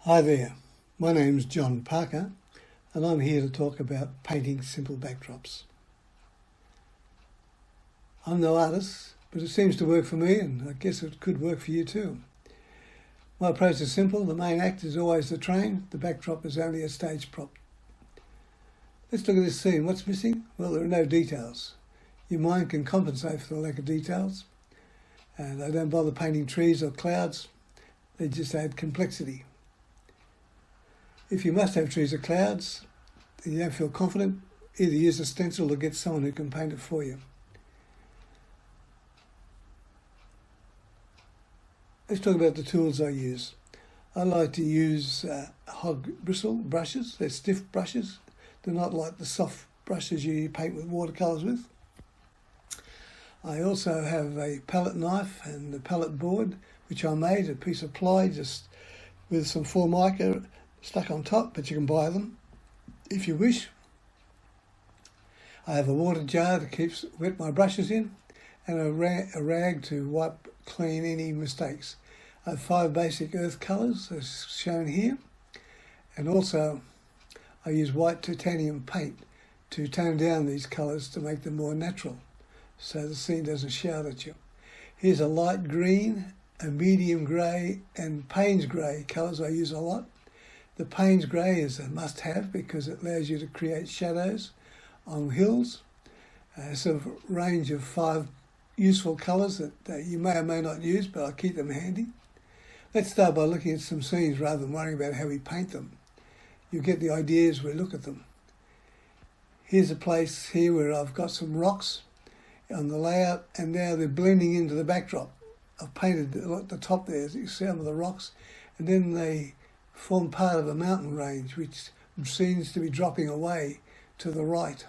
Hi there, my name's John Parker and I'm here to talk about painting simple backdrops. I'm no artist, but it seems to work for me and I guess it could work for you too. My approach is simple. The main act is always the train, the backdrop is only a stage prop. Let's look at this scene. What's missing? Well, there are no details. Your mind can compensate for the lack of details, and I don't bother painting trees or clouds, they just add complexity. If you must have trees or clouds and you don't feel confident, either use a stencil or get someone who can paint it for you. Let's talk about the tools I use. I like to use hog bristle brushes. They're stiff brushes. They're not like the soft brushes you paint with watercolours with. I also have a palette knife and a palette board, which I made, a piece of ply just with some Formica stuck on top, but you can buy them if you wish. I have a water jar to wet my brushes in, and a rag to wipe clean any mistakes. I have 5 basic earth colours as shown here, and also I use white titanium paint to tone down these colours to make them more natural so the scene doesn't shout at you. Here's a light green, a medium grey and Payne's grey colours I use a lot. The Payne's grey is a must-have because it allows you to create shadows on hills. It's a range of 5 useful colours that you may or may not use, but I'll keep them handy. Let's start by looking at some scenes rather than worrying about how we paint them. You'll get the idea as we look at them. Here's a place here where I've got some rocks on the layout, and now they're blending into the backdrop. I've painted at the top there, as you see, some of the rocks, and then they form part of a mountain range which seems to be dropping away to the right.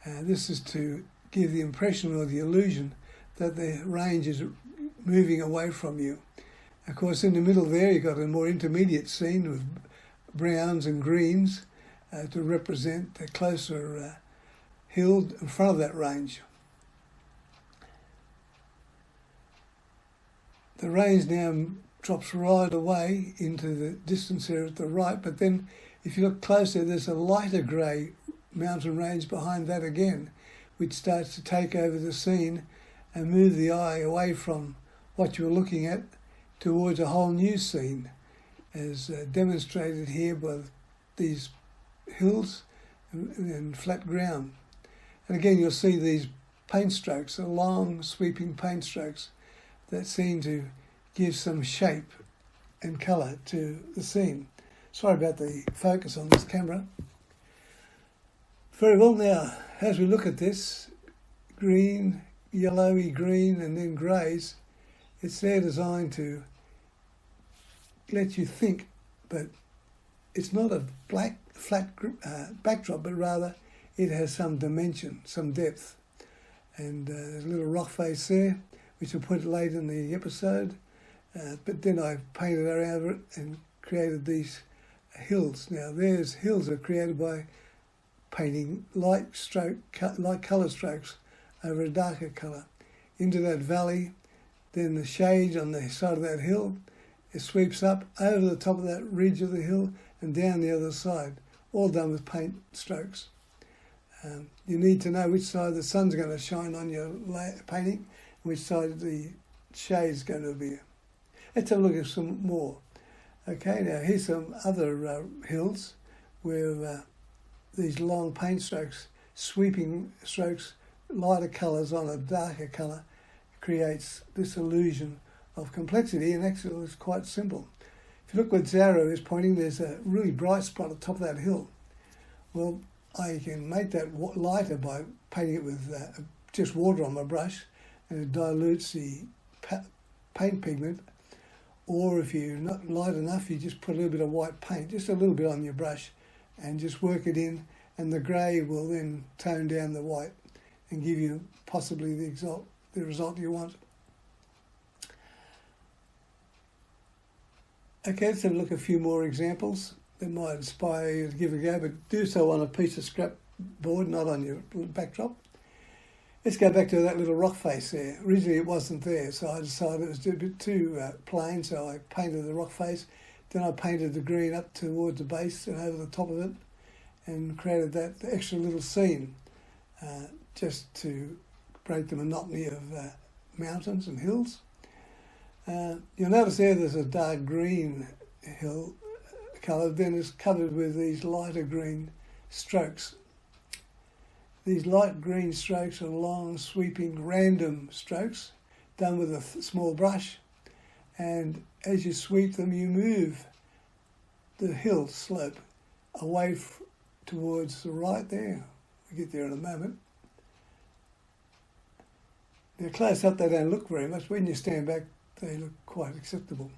This is to give the impression or the illusion that the range is moving away from you. Of course, in the middle there you've got a more intermediate scene with browns and greens to represent the closer hill in front of that range. The range now drops right away into the distance there at the right, but then if you look closer, there's a lighter grey mountain range behind that again, which starts to take over the scene and move the eye away from what you're looking at towards a whole new scene, as demonstrated here by these hills and flat ground. And again, you'll see these paint strokes, the long sweeping paint strokes that seem to give some shape and colour to the scene. Sorry about the focus on this camera. Very well, now as we look at this, green, yellowy green and then greys, it's there designed to let you think, but it's not a black, flat backdrop, but rather it has some dimension, some depth. And there's a little rock face there, which I'll put later in the episode. But then I painted around it and created these hills. Now, these hills are created by painting light colour strokes over a darker colour into that valley. Then the shade on the side of that hill, it sweeps up over the top of that ridge of the hill and down the other side, all done with paint strokes. You need to know which side the sun's going to shine on your painting, and which side the shade's going to be. Let's have a look at some more. Okay, now here's some other hills where these long paint strokes, sweeping strokes, lighter colours on a darker colour, creates this illusion of complexity, and actually it's quite simple. If you look where Zaro is pointing, there's a really bright spot at the top of that hill. Well, I can make that lighter by painting it with just water on my brush, and it dilutes the paint pigment. Or if you're not light enough, you just put a little bit of white paint, just a little bit on your brush, and just work it in, and the grey will then tone down the white and give you possibly the result you want. Okay, let's have a look at a few more examples that might inspire you to give a go, but do so on a piece of scrap board, not on your backdrop. Let's go back to that little rock face there. Originally it wasn't there, so I decided it was a bit too plain, so I painted the rock face. Then I painted the green up towards the base and over the top of it, and created that extra little scene just to break the monotony of mountains and hills. You'll notice there's a dark green hill colour, then it's covered with these lighter green strokes. These light green strokes are long, sweeping, random strokes done with a small brush, and as you sweep them, you move the hill slope away towards the right there. We'll get there in a moment. Now close up they don't look very much. When you stand back they look quite acceptable.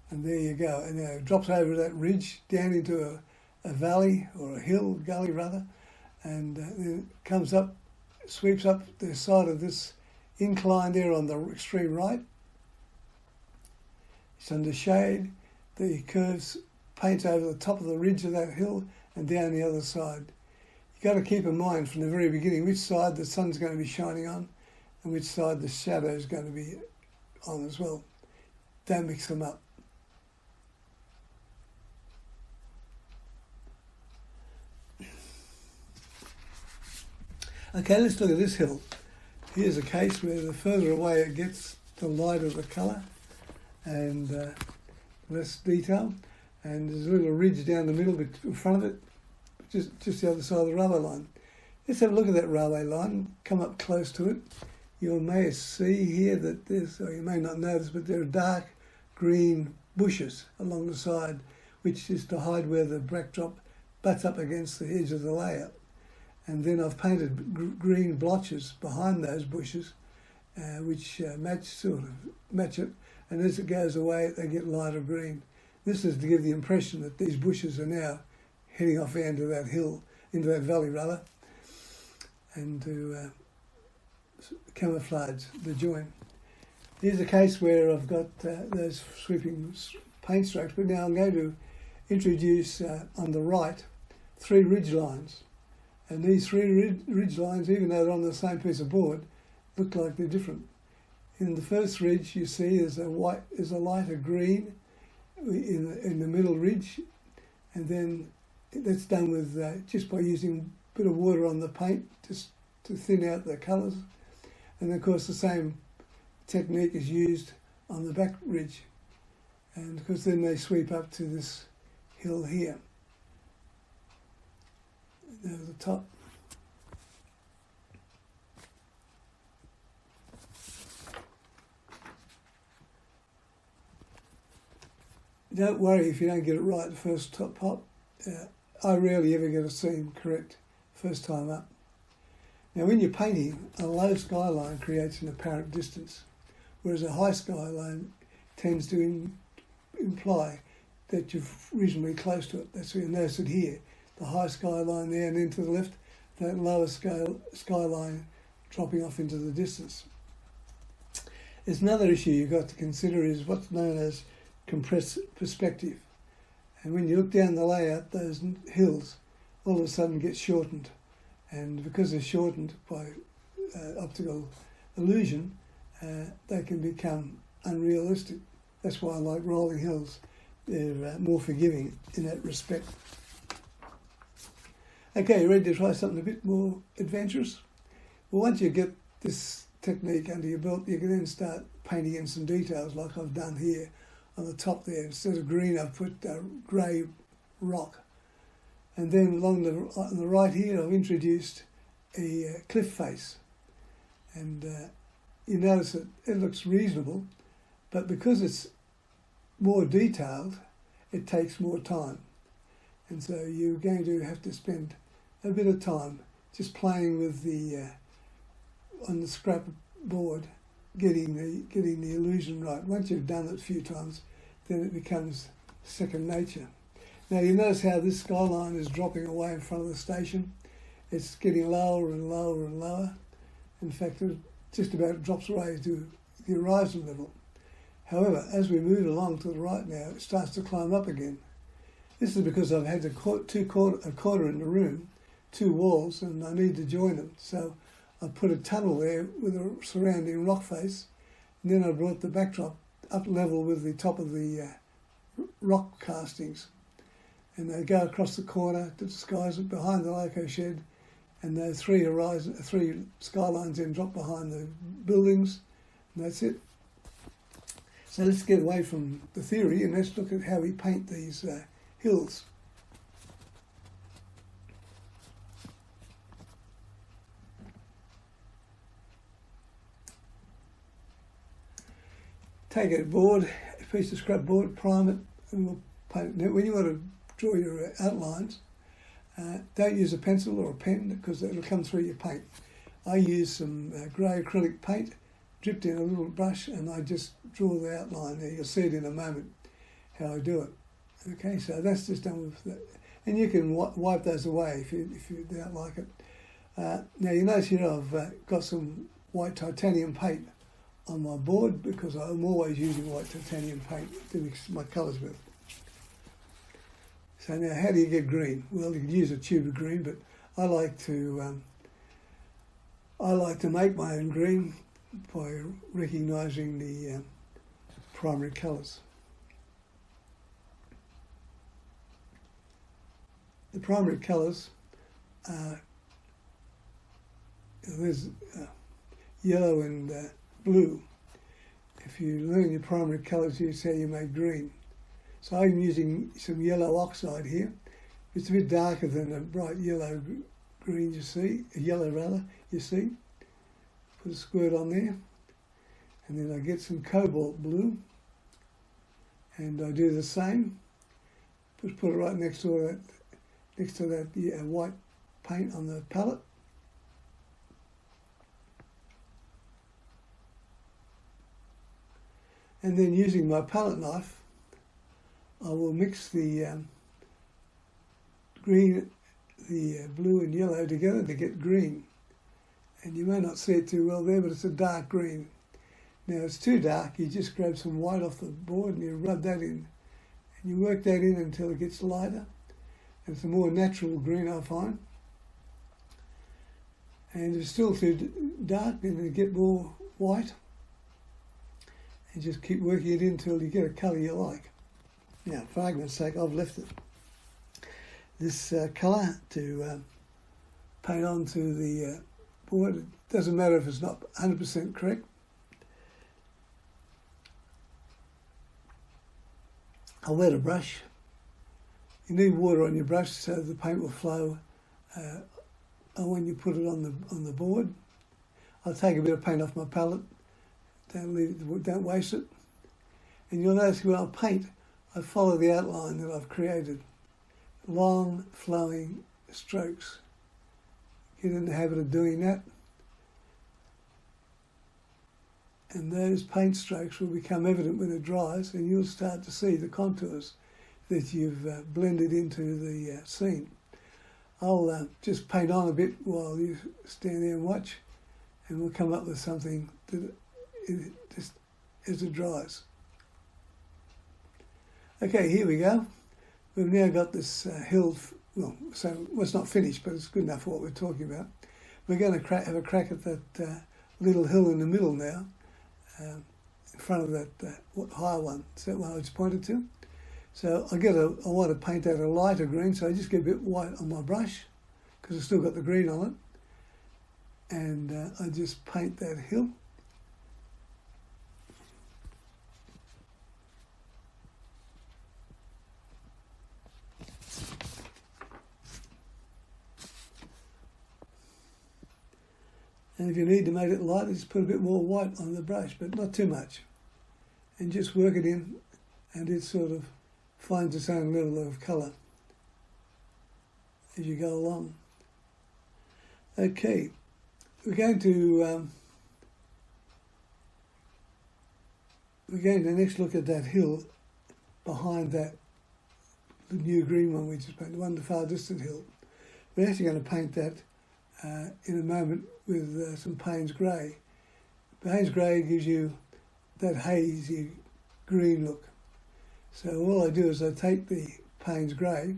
And there you go. And it drops over that ridge down into a valley, or a hill, gully rather, and then it comes up, sweeps up the side of this incline there on the extreme right. It's under shade. The curves paint over the top of the ridge of that hill and down the other side. You've got to keep in mind from the very beginning which side the sun's going to be shining on and which side the shadow is going to be on as well. Don't mix them up. Okay, let's look at this hill. Here's a case where the further away it gets, the lighter the colour and less detail. And there's a little ridge down the middle in front of it, just the other side of the railway line. Let's have a look at that railway line, come up close to it. You may see here that there's, or you may not notice, but there are dark green bushes along the side, which is to hide where the backdrop butts up against the edge of the layout. And then I've painted green blotches behind those bushes, which match it. And as it goes away, they get lighter green. This is to give the impression that these bushes are now heading off into that hill, into that valley rather, and to camouflage the join. Here's a case where I've got those sweeping paint strokes, but now I'm going to introduce on the right 3 ridge lines. And these 3 ridge lines, even though they're on the same piece of board, look like they're different. In the first ridge you see there's a lighter green in the middle ridge, and then that's done with just by using a bit of water on the paint just to thin out the colours. And of course the same technique is used on the back ridge, and of course then they sweep up to this hill here over the top. Don't worry if you don't get it right the first pop. I rarely ever get a scene correct first time up. Now when you're painting, a low skyline creates an apparent distance, whereas a high skyline tends to imply that you're reasonably close to it. That's where you notice it here. The high skyline there, and then to the left, that lower skyline dropping off into the distance. There's another issue you've got to consider is what's known as compressed perspective. And when you look down the layout, those hills all of a sudden get shortened. And because they're shortened by optical illusion, they can become unrealistic. That's why I like rolling hills. They're more forgiving in that respect. Okay, you ready to try something a bit more adventurous? Well, once you get this technique under your belt, you can then start painting in some details like I've done here on the top there. Instead of green, I've put grey rock. And then on the right here, I've introduced a cliff face. And you notice that it looks reasonable, but because it's more detailed, it takes more time. And so you're going to have to spend a bit of time just playing with the on the scrap board, getting the illusion right. Once you've done it a few times, then it becomes second nature. Now you notice how this skyline is dropping away in front of the station. It's getting lower and lower and lower. In fact, it just about drops away to the horizon level. However, as we move along to the right now, it starts to climb up again. This is because I've had a quarter in the room, 2 walls, and I need to join them. So I put a tunnel there with a surrounding rock face, and then I brought the backdrop up level with the top of the rock castings, and they go across the corner to disguise it behind the loco shed, and those three skylines then drop behind the buildings, and that's it. So let's get away from the theory and let's look at how we paint these hills. Take a board, a piece of scrap board, prime it, and we'll paint it. Now, when you want to draw your outlines, don't use a pencil or a pen because it'll come through your paint. I use some grey acrylic paint, dripped in a little brush, and I just draw the outline there. You'll see it in a moment how I do it. Okay, so that's just done with that. And you can wipe those away if you don't like it. Now you notice here I've got some white titanium paint on my board because I'm always using white titanium paint to mix my colours with. So now how do you get green? Well, you can use a tube of green, but I like to make my own green by recognising the primary colours. The primary colours are, there's yellow and blue. If you learn your primary colours, here's how you make green. So I'm using some yellow oxide here. It's a bit darker than a bright yellow green you see, yellow rather, you see. Put a squirt on there, and then I get some cobalt blue, and I do the same. Just put it right next to that white paint on the palette. And then using my palette knife, I will mix the green, the blue and yellow together to get green. And you may not see it too well there, but it's a dark green. Now it's too dark, you just grab some white off the board and you rub that in. And you work that in until it gets lighter. And it's a more natural green, I find. And if it's still too dark, then you get more white. And just keep working it in until you get a colour you like. Now, for argument's sake, I've left it this colour to paint onto the board. It doesn't matter if it's not 100% correct. I'll wet a brush. You need water on your brush so the paint will flow when you put it on the board. I'll take a bit of paint off my palette. Don't waste it. And you'll notice when I paint, I follow the outline that I've created. Long, flowing strokes. Get in the habit of doing that. And those paint strokes will become evident when it dries, and you'll start to see the contours that you've blended into the scene. I'll just paint on a bit while you stand there and watch, and we'll come up with something that just as it dries. Okay, here we go. We've now got this hill, it's not finished, but it's good enough for what we're talking about. We're going to have a crack at that little hill in the middle now, in front of that higher one. Is that one I just pointed to? So I want to paint that a lighter green, so I just get a bit white on my brush, because I've still got the green on it. And I just paint that hill. And if you need to make it lighter, just put a bit more white on the brush, but not too much. And just work it in, and it sort of finds its own level of colour as you go along. Okay, we're going to next look at that hill behind that the new green one we just painted, the far distant hill. We're actually going to paint that in a moment with some Payne's Grey. Payne's Grey gives you that hazy green look. So all I do is I take the Payne's Grey,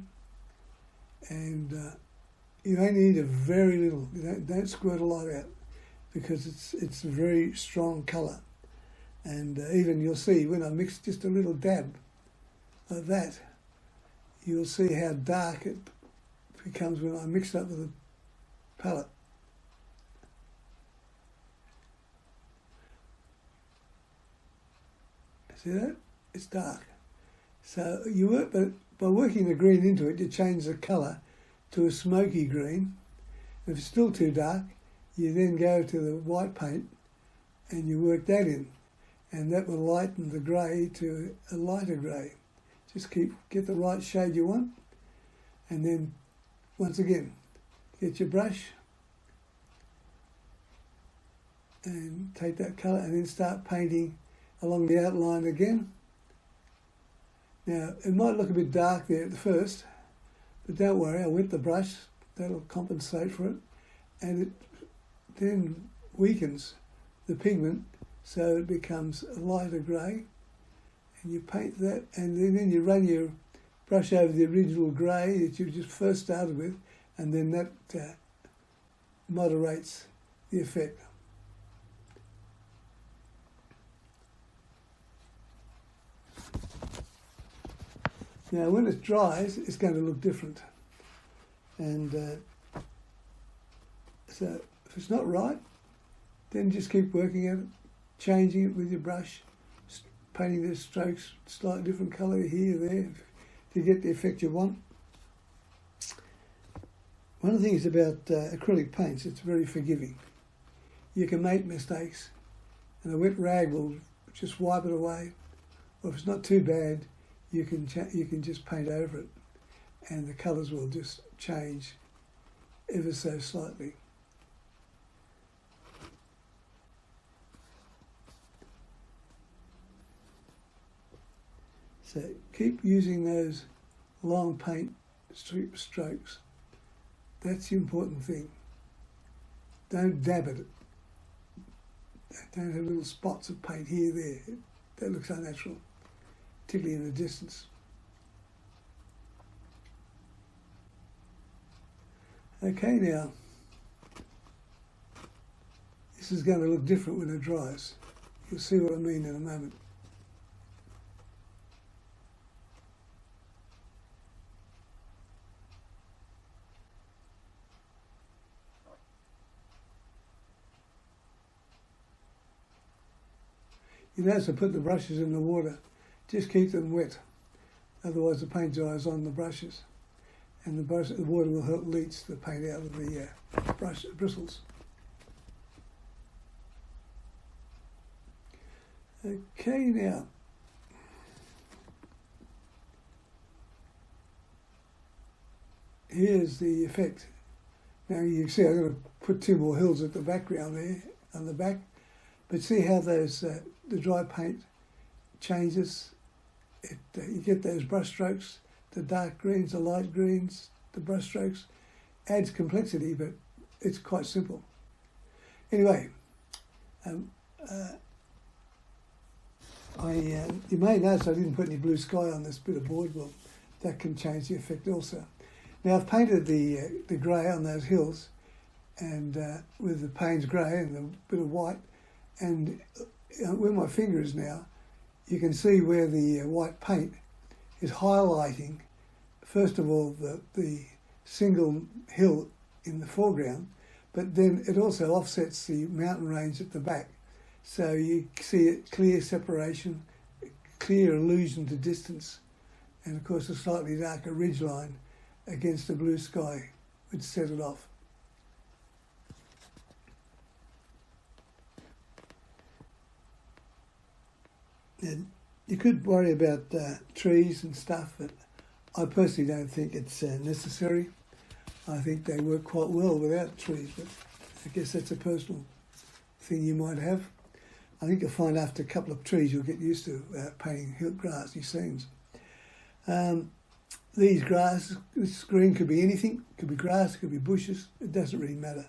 and you only need a very little. You don't squirt a lot out, because it's a very strong colour. And even you'll see when I mix just a little dab like that, you'll see how dark it becomes when I mix it up with the palette. See that? It's dark. So you work, but by working the green into it, you change the colour to a smoky green. If it's still too dark, you then go to the white paint and you work that in, and that will lighten the grey to a lighter grey. Just get the right shade you want, and then once again, get your brush and take that colour and then start painting along the outline again. Now, it might look a bit dark there at the first, but don't worry, I wet the brush, that'll compensate for it, and it then weakens the pigment so it becomes a lighter grey, and you paint that, and then you run your brush over the original grey that you just first started with, and then that moderates the effect. Now, when it dries, it's going to look different. And so if it's not right, then just keep working at it, changing it with your brush, painting the strokes slightly different colour here, there, to get the effect you want. One of the things about acrylic paints, it's very forgiving. You can make mistakes, and a wet rag will just wipe it away. Or if it's not too bad, you can just paint over it, and the colours will just change ever so slightly. So keep using those long paint strokes. That's the important thing. Don't dab at it. Don't have little spots of paint here, there. That looks unnatural, particularly in the distance. Okay, now, this is going to look different when it dries. You'll see what I mean in a moment. You notice I put the brushes in the water. Just keep them wet, otherwise the paint dries on the brushes, and the water will help leach the paint out of the bristles. Okay, now, here's the effect. Now you can see I'm going to put two more hills at the background there, on the back, but see how those the dry paint changes. You get those brush strokes, the dark greens, the light greens, the brush strokes. Adds complexity, but it's quite simple. Anyway, you may notice I didn't put any blue sky on this bit of board. Well, that can change the effect also. Now I've painted the grey on those hills, and with the Payne's grey and the bit of white, and where my finger is now, you can see where the white paint is highlighting, first of all, the single hill in the foreground, but then it also offsets the mountain range at the back. So you see a clear separation, clear allusion to distance, and of course a slightly darker ridge line against the blue sky would set it off. And you could worry about trees and stuff, but I personally don't think it's necessary. I think they work quite well without trees, but I guess that's a personal thing you might have. I think you'll find after a couple of trees you'll get used to painting grassy scenes. These grass, this green could be anything, could be grass, could be bushes, it doesn't really matter.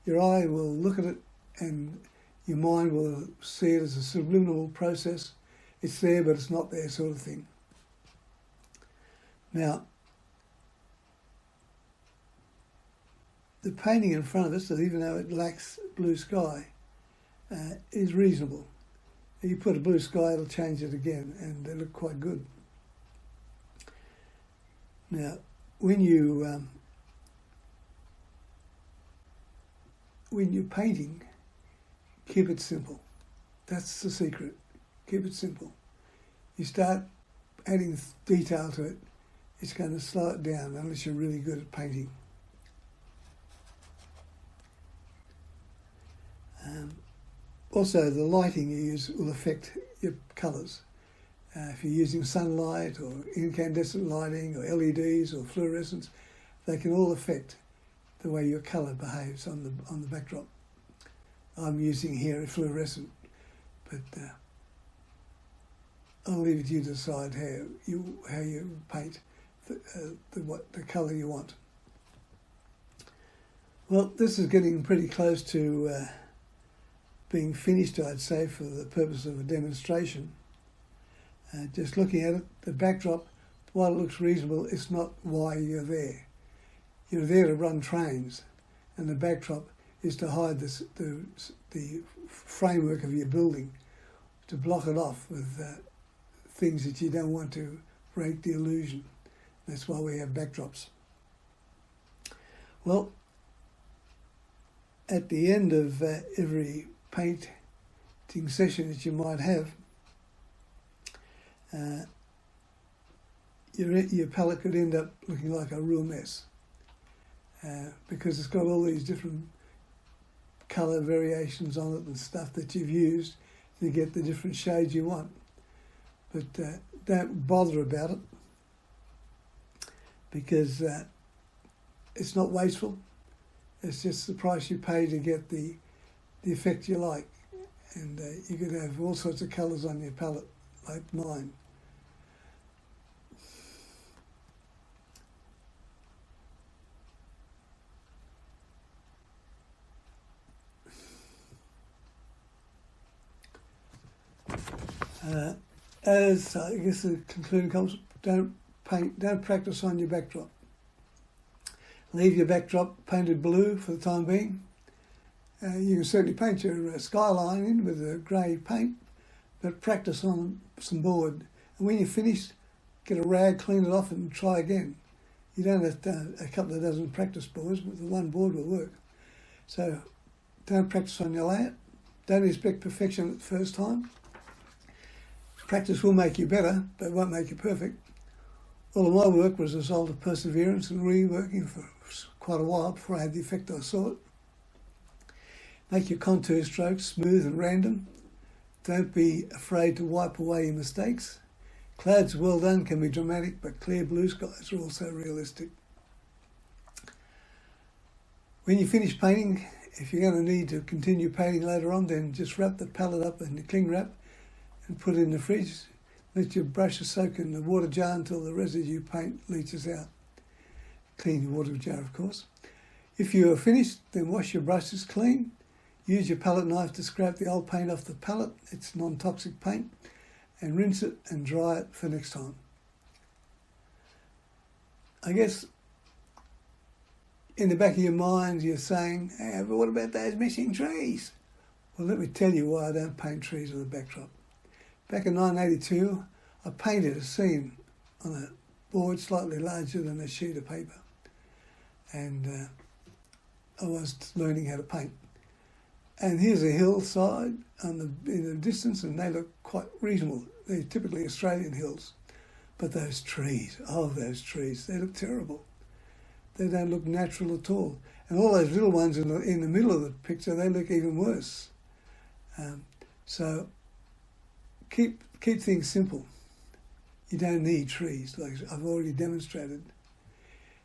Your eye will look at it and your mind will see it as a subliminal process. It's there, but it's not there, sort of thing. Now, the painting in front of us, even though it lacks blue sky, is reasonable. If you put a blue sky, it'll change it again, and they look quite good. Now, when you're painting, keep it simple. That's the secret. Keep it simple. You start adding detail to it, it's going to slow it down unless you're really good at painting. Also, the lighting you use will affect your colours. If you're using sunlight or incandescent lighting or LEDs or fluorescence, they can all affect the way your colour behaves on the backdrop. I'm using here a fluorescent, but I'll leave it to you to decide how you paint the colour you want. Well, this is getting pretty close to being finished, I'd say, for the purpose of a demonstration. Just looking at it, the backdrop, while it looks reasonable, it's not why you're there. You're there to run trains, and the backdrop is to hide the framework of your building, to block it off with things that you don't want to break the illusion. That's why we have backdrops. Well, at the end of every painting session that you might have, your palette could end up looking like a real mess because it's got all these different colour variations on it and stuff that you've used to get the different shades you want. But don't bother about it because it's not wasteful. It's just the price you pay to get the effect you like. And you could have all sorts of colours on your palette, like mine. As I guess the concluding comments, don't practice on your backdrop. Leave your backdrop painted blue for the time being. You can certainly paint your skyline in with a grey paint, but practice on some board. And when you're finished, get a rag, clean it off and try again. You don't have to, a couple of dozen practice boards, but the one board will work. So don't practice on your layout. Don't expect perfection at the first time. Practice will make you better, but it won't make you perfect. All of my work was a result of perseverance and reworking for quite a while before I had the effect I sought. Make your contour strokes smooth and random. Don't be afraid to wipe away your mistakes. Clouds well done can be dramatic, but clear blue skies are also realistic. When you finish painting, if you're going to need to continue painting later on, then just wrap the palette up in the cling wrap and put it in the fridge. Let your brushes soak in the water jar until the residue paint leaches out. Clean your water jar, of course. If you are finished, then wash your brushes clean. Use your palette knife to scrape the old paint off the palette. It's non-toxic paint. And rinse it and dry it for next time. I guess in the back of your mind you're saying, hey, but what about those missing trees? Well, let me tell you why I don't paint trees on the backdrop. Back in 1982, I painted a scene on a board slightly larger than a sheet of paper. And I was learning how to paint. And here's a hillside in the distance, and they look quite reasonable. They're typically Australian hills. But those trees, they look terrible. They don't look natural at all. And all those little ones in the middle of the picture, they look even worse. So keep things simple. You don't need trees, like I've already demonstrated.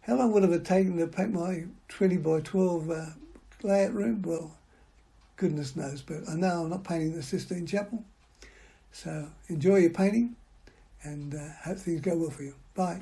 How long would it have taken to paint my 20 by 12 layout room? Well, goodness knows, but I know I'm not painting the Sistine Chapel. So enjoy your painting and hope things go well for you. Bye.